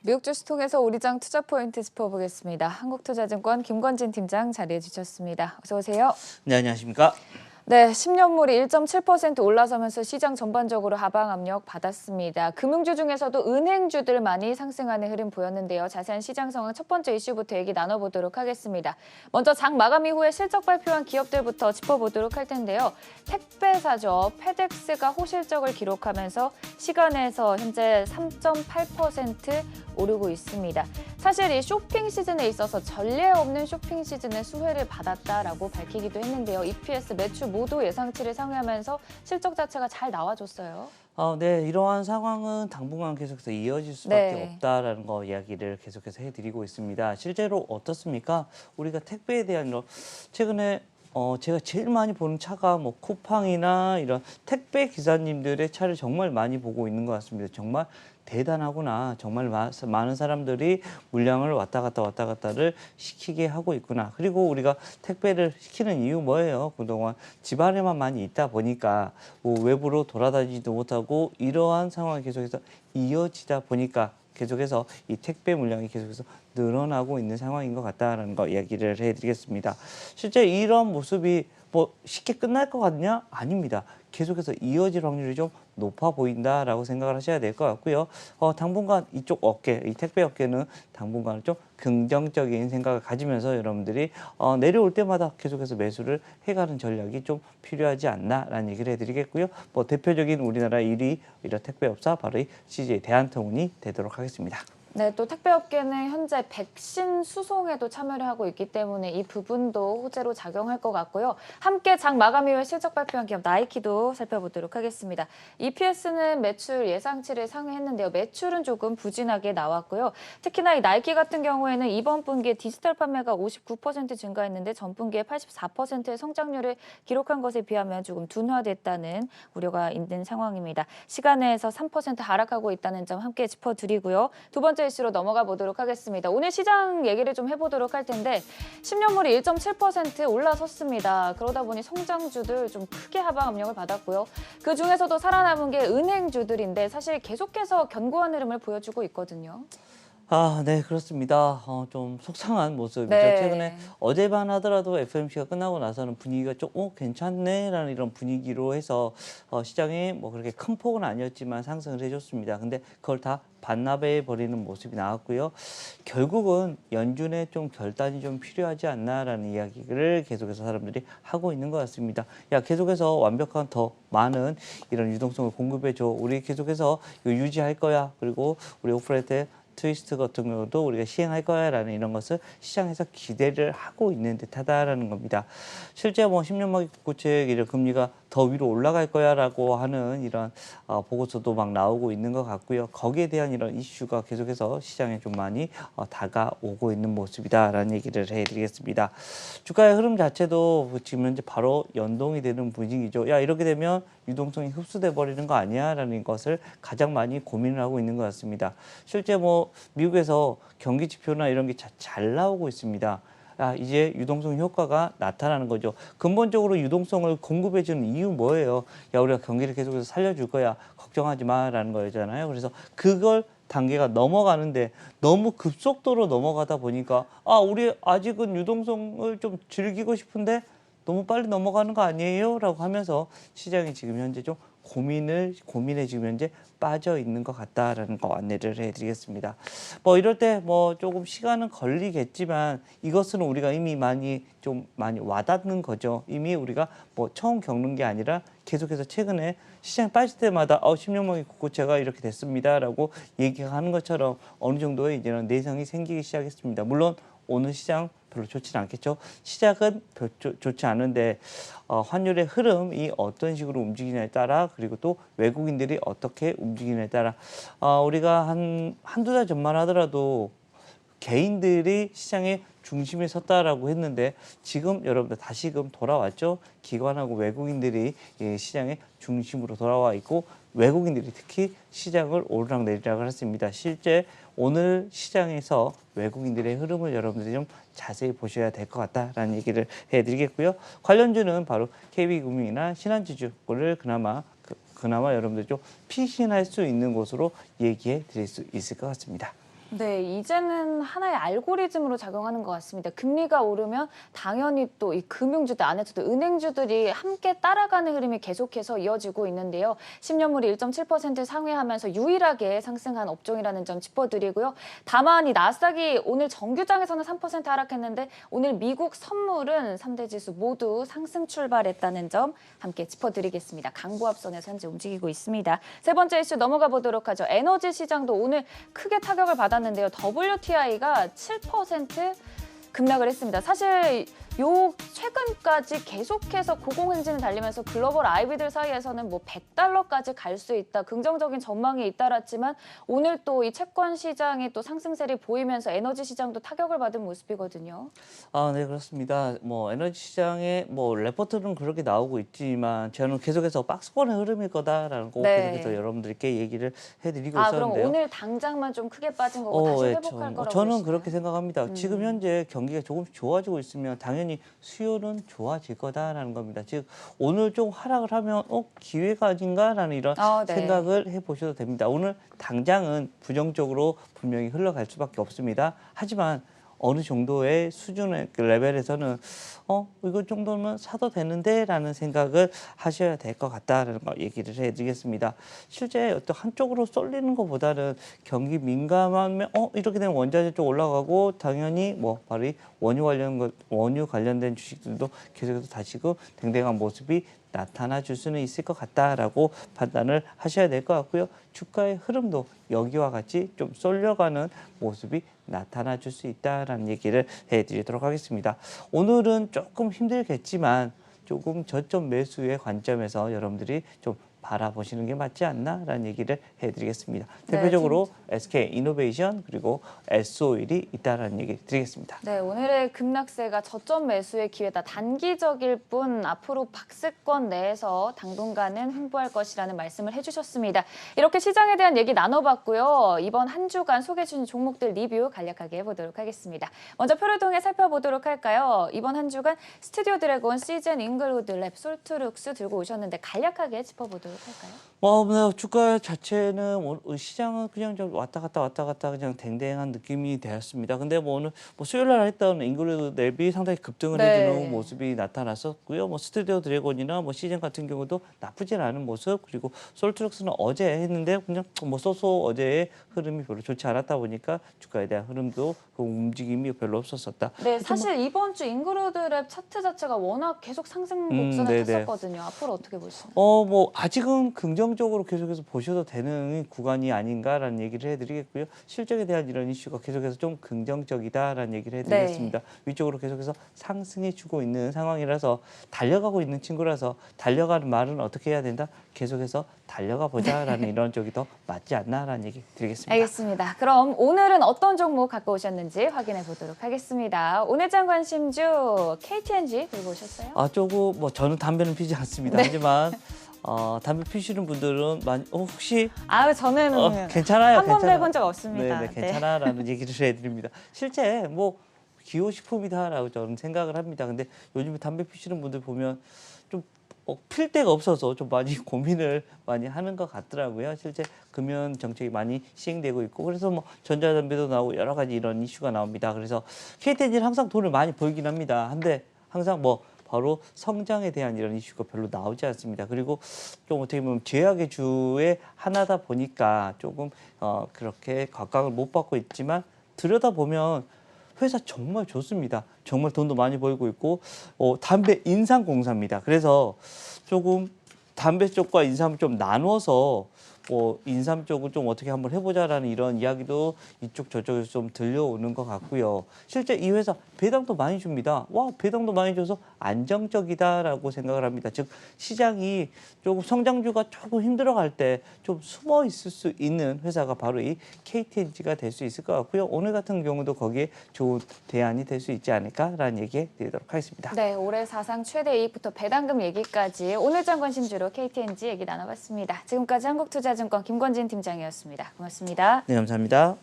미국 주식 통해서 우리장 투자 포인트 짚어보겠습니다. 한국투자증권 김권진 팀장 자리해 주셨습니다. 어서 오세요. 네, 안녕하십니까? 네, 10년물이 1.7% 올라서면서 시장 전반적으로 하방 압력 받았습니다. 금융주 중에서도 은행주들 많이 상승하는 흐름 보였는데요. 자세한 시장 상황 첫 번째 이슈부터 얘기 나눠보도록 하겠습니다. 먼저 장 마감 이후에 실적 발표한 기업들부터 짚어보도록 할 텐데요. 택배사죠. 페덱스가 호실적을 기록하면서 시간에서 현재 3.8% 오르고 있습니다. 사실 이 쇼핑 시즌에 있어서 전례 없는 쇼핑 시즌의 수혜를 받았다라고 밝히기도 했는데요. EPS 매출 모두 예상치를 상회하면서 실적 자체가 잘 나와줬어요. 네, 이러한 상황은 당분간 계속해서 이어질 수밖에 네. 없다라는 거 이야기를 계속해서 해드리고 있습니다. 실제로 어떻습니까? 우리가 택배에 대한 최근에 제가 제일 많이 보는 차가 뭐 쿠팡이나 이런 택배 기사님들의 차를 정말 많이 보고 있는 것 같습니다. 정말 대단하구나. 정말 많은 사람들이 물량을 왔다 갔다를 시키게 하고 있구나. 그리고 우리가 택배를 시키는 이유 뭐예요? 그동안 집안에만 많이 있다 보니까 뭐 외부로 돌아다니지도 못하고 이러한 상황이 계속해서 이어지다 보니까 계속해서 이 택배 물량이 계속해서 늘어나고 있는 상황인 것 같다라는 거 이야기를 해드리겠습니다. 실제 이런 모습이 뭐 쉽게 끝날 것 같냐? 아닙니다. 계속해서 이어질 확률이 좀 높아 보인다라고 생각을 하셔야 될 것 같고요. 당분간 이쪽 업계, 이 택배 업계는 당분간 좀 긍정적인 생각을 가지면서 여러분들이 내려올 때마다 계속해서 매수를 해가는 전략이 좀 필요하지 않나라는 얘기를 해드리겠고요. 뭐 대표적인 우리나라 1위 이런 택배업사 바로 이 CJ 대한통운이 되도록 하겠습니다. 네, 또 택배업계는 현재 백신 수송에도 참여를 하고 있기 때문에 이 부분도 호재로 작용할 것 같고요. 함께 장 마감 이후에 실적 발표한 기업 나이키도 살펴보도록 하겠습니다. EPS는 매출 예상치를 상회했는데요. 매출은 조금 부진하게 나왔고요. 특히나 이 나이키 같은 경우에는 이번 분기에 디지털 판매가 59% 증가했는데 전 분기에 84%의 성장률을 기록한 것에 비하면 조금 둔화됐다는 우려가 있는 상황입니다. 시간에서 3% 하락하고 있다는 점 함께 짚어드리고요. 두 번째 이슈로 넘어가 보도록 하겠습니다. 오늘 시장 얘기를 좀 해보도록 할 텐데 10년물이 1.7% 올라섰습니다. 그러다 보니 성장주들 좀 크게 하방 압력을 받았고요. 그중에서도 살아남은 게 은행주들인데 사실 계속해서 견고한 흐름을 보여주고 있거든요. 네, 그렇습니다. 좀 속상한 모습이죠. 네. 최근에 어제만 하더라도 FOMC가 끝나고 나서는 분위기가 좀, 괜찮네라는 이런 분위기로 해서 시장이 뭐 그렇게 큰 폭은 아니었지만 상승을 해줬습니다. 근데 그걸 다 반납해 버리는 모습이 나왔고요. 결국은 연준에 좀 결단이 좀 필요하지 않나라는 이야기를 계속해서 사람들이 하고 있는 것 같습니다. 야, 계속해서 완벽한 더 많은 이런 유동성을 공급해줘. 우리 계속해서 이거 유지할 거야. 그리고 우리 오프라이트 트위스트 같은 경우도 우리가 시행할 거야라는 이런 것을 시장에서 기대를 하고 있는 듯하다라는 겁니다. 실제 뭐 10년물 국채 이런 금리가 더 위로 올라갈 거야라고 하는 이런 보고서도 막 나오고 있는 것 같고요. 거기에 대한 이런 이슈가 계속해서 시장에 좀 많이 다가오고 있는 모습이다라는 얘기를 해드리겠습니다. 주가의 흐름 자체도 지금 현재 바로 연동이 되는 분위기죠. 야, 이렇게 되면 유동성이 흡수돼 버리는 거 아니야라는 것을 가장 많이 고민을 하고 있는 것 같습니다. 실제 뭐 미국에서 경기 지표나 이런 게 잘 나오고 있습니다. 이제 유동성 효과가 나타나는 거죠. 근본적으로 유동성을 공급해주는 이유 뭐예요? 야, 우리가 경기를 계속해서 살려줄 거야. 걱정하지 마라는 거잖아요. 그래서 그걸 단계가 넘어가는데 너무 급속도로 넘어가다 보니까 우리 아직은 유동성을 좀 즐기고 싶은데 너무 빨리 넘어가는 거 아니에요? 라고 하면서 시장이 지금 현재 좀 고민에 지금 현재 빠져 있는 것 같다라는 거 안내를 해드리겠습니다. 뭐 이럴 때 뭐 조금 시간은 걸리겠지만 이것은 우리가 이미 많이 와닿는 거죠. 이미 우리가 뭐 처음 겪는 게 아니라 계속해서 최근에 시장 빠질 때마다 10년물이 국고채가 이렇게 됐습니다라고 얘기하는 것처럼 어느 정도의 이제는 내성이 생기기 시작했습니다. 물론 오늘 시장 별로 좋지는 않겠죠. 시작은 좋지 않은데 환율의 흐름이 어떤 식으로 움직이냐에 따라 그리고 또 외국인들이 어떻게 움직이냐에 따라 우리가 한두 달 전만 하더라도 개인들이 시장의 중심에 섰다라고 했는데 지금 여러분들 다시금 돌아왔죠. 기관하고 외국인들이 시장의 중심으로 돌아와 있고 외국인들이 특히 시장을 오르락내리락을 했습니다. 실제 오늘 시장에서 외국인들의 흐름을 여러분들이 좀 자세히 보셔야 될 것 같다라는 얘기를 해드리겠고요. 관련주는 바로 KB금융이나 신한지주를 그나마 여러분들이 좀 피신할 수 있는 곳으로 얘기해 드릴 수 있을 것 같습니다. 네, 이제는 하나의 알고리즘으로 작용하는 것 같습니다. 금리가 오르면 당연히 또 이 금융주들 안에서도 은행주들이 함께 따라가는 흐름이 계속해서 이어지고 있는데요. 10년물이 1.7% 상회하면서 유일하게 상승한 업종이라는 점 짚어드리고요. 다만 이 나스닥이 오늘 정규장에서는 3% 하락했는데 오늘 미국 선물은 3대 지수 모두 상승 출발했다는 점 함께 짚어드리겠습니다. 강보합선에서 현재 움직이고 있습니다. 세 번째 이슈 넘어가 보도록 하죠. 에너지 시장도 오늘 크게 타격을 받았는데요. WTI가 7% 급락을 했습니다. 사실 요 최근까지 계속해서 고공행진을 달리면서 글로벌 IB들 사이에서는 뭐 100달러까지 갈 수 있다, 긍정적인 전망이 잇따랐지만 오늘 또 이 채권 시장이 또 상승세를 보이면서 에너지 시장도 타격을 받은 모습이거든요. 아, 네, 그렇습니다. 뭐 에너지 시장에 뭐 레포트는 그렇게 나오고 있지만 저는 계속해서 박스권의 흐름일 거다라고 네. 계속해서 여러분들께 얘기를 해드리고 그럼 있었는데요. 오늘 당장만 좀 크게 빠진 거고 다시 예, 회복할 거라고 저는 보시나요? 그렇게 생각합니다. 지금 현재 경기가 조금씩 좋아지고 있으면 당연히 수요는 좋아질 거다라는 겁니다. 즉 오늘 좀 하락을 하면 기회가 아닌가라는 이런 네. 생각을 해보셔도 됩니다. 오늘 당장은 부정적으로 분명히 흘러갈 수밖에 없습니다. 하지만 어느 정도의 수준의 그 레벨에서는 이거 정도면 사도 되는데라는 생각을 하셔야 될 것 같다라는 거 얘기를 해드리겠습니다. 실제 어떤 한쪽으로 쏠리는 것보다는 경기 민감하면 이렇게 되면 원자재 쪽 올라가고 당연히 뭐 바로 이 원유 관련된 주식들도 계속해서 다시금 댕댕한 모습이 나타나 줄 수는 있을 것 같다라고 판단을 하셔야 될 것 같고요. 주가의 흐름도 여기와 같이 좀 쏠려가는 모습이 나타나 줄 수 있다라는 얘기를 해드리도록 하겠습니다. 오늘은 조금 힘들겠지만 조금 저점 매수의 관점에서 여러분들이 좀 바라보시는 게 맞지 않나라는 얘기를 해드리겠습니다. 네, 대표적으로 SK이노베이션 그리고 S오일이 있다라는 얘기 드리겠습니다. 네, 오늘의 급락세가 저점 매수의 기회다. 단기적일 뿐 앞으로 박스권 내에서 당분간은 횡보할 것이라는 말씀을 해주셨습니다. 이렇게 시장에 대한 얘기 나눠봤고요. 이번 한 주간 소개해 주신 종목들 리뷰 간략하게 해보도록 하겠습니다. 먼저 표를 통해 살펴보도록 할까요? 이번 한 주간 스튜디오 드래곤, 시즌, 잉글우드, 랩, 솔트룩스 들고 오셨는데 간략하게 짚어보도록 할까요? 주가 자체는 시장은 그냥 좀 왔다 갔다 그냥 댕댕한 느낌이 되었습니다. 근데 오늘 수요일 날 했던 잉글리드 랩이 상당히 급등을 네. 해주는 모습이 나타났었고요. 스튜디오 드래곤이나 시즌 같은 경우도 나쁘진 않은 모습, 그리고 솔트룩스는 어제 했는데 그냥 쏘쏘 어제의 흐름이 별로 좋지 않았다 보니까 주가에 대한 흐름도 그 움직임이 별로 없었었다. 네, 사실 이번 주 잉글우드 랩 차트 자체가 워낙 계속 상승 곡선을 네네. 탔었거든요. 앞으로 어떻게 보시나요? 아직은 긍정적으로 계속해서 보셔도 되는 구간이 아닌가라는 얘기를 해드리겠고요. 실적에 대한 이런 이슈가 계속해서 좀 긍정적이다라는 얘기를 해드리겠습니다. 위쪽으로 계속해서 상승해주고 있는 상황이라서 달려가고 있는 친구라서 달려가는 말은 어떻게 해야 된다? 계속해서 달려가 보자라는 이런 쪽이 더 맞지 않나라는 얘기 드리겠습니다. 알겠습니다. 그럼 오늘은 어떤 종목 갖고 오셨는지 확인해 보도록 하겠습니다. 오늘 장 관심주 KTNG 들고 오셨어요? 조금 저는 담배는 피지 않습니다. 하지만 담배 피시는 분들은 많이 혹시 저는 괜찮아요. 한 번도 해본 적 없습니다. 네, 괜찮아라는 얘기를 해드립니다. 실제 기호식품이다라고 저는 생각을 합니다. 근데 요즘에 담배 피시는 분들 보면 좀 필 데가 없어서 좀 많이 고민을 많이 하는 것 같더라고요. 실제 금연 정책이 많이 시행되고 있고 그래서 전자담배도 나오고 여러 가지 이런 이슈가 나옵니다. 그래서 KTNG는 항상 돈을 많이 벌긴 합니다. 한데 항상 바로 성장에 대한 이런 이슈가 별로 나오지 않습니다. 그리고 좀 어떻게 보면 제약의 주의 하나다 보니까 조금 그렇게 각광을 못 받고 있지만 들여다보면 회사 정말 좋습니다. 정말 돈도 많이 벌고 있고 담배 인삼공사입니다. 그래서 조금 담배 쪽과 인삼을 좀 나눠서 인삼 쪽을 좀 어떻게 한번 해보자라는 이런 이야기도 이쪽 저쪽에서 좀 들려오는 것 같고요. 실제 이 회사 배당도 많이 줍니다. 배당도 많이 줘서 안정적이다라고 생각을 합니다. 즉 시장이 조금 성장주가 조금 힘들어갈 때 좀 숨어 있을 수 있는 회사가 바로 이 KTNG가 될 수 있을 것 같고요. 오늘 같은 경우도 거기에 좋은 대안이 될 수 있지 않을까라는 얘기 드리도록 하겠습니다. 네, 올해 사상 최대 이익부터 배당금 얘기까지 오늘 장 관심주로 KTNG 얘기 나눠봤습니다. 지금까지 한국투자증권 김권진 팀장이었습니다. 고맙습니다. 네, 감사합니다.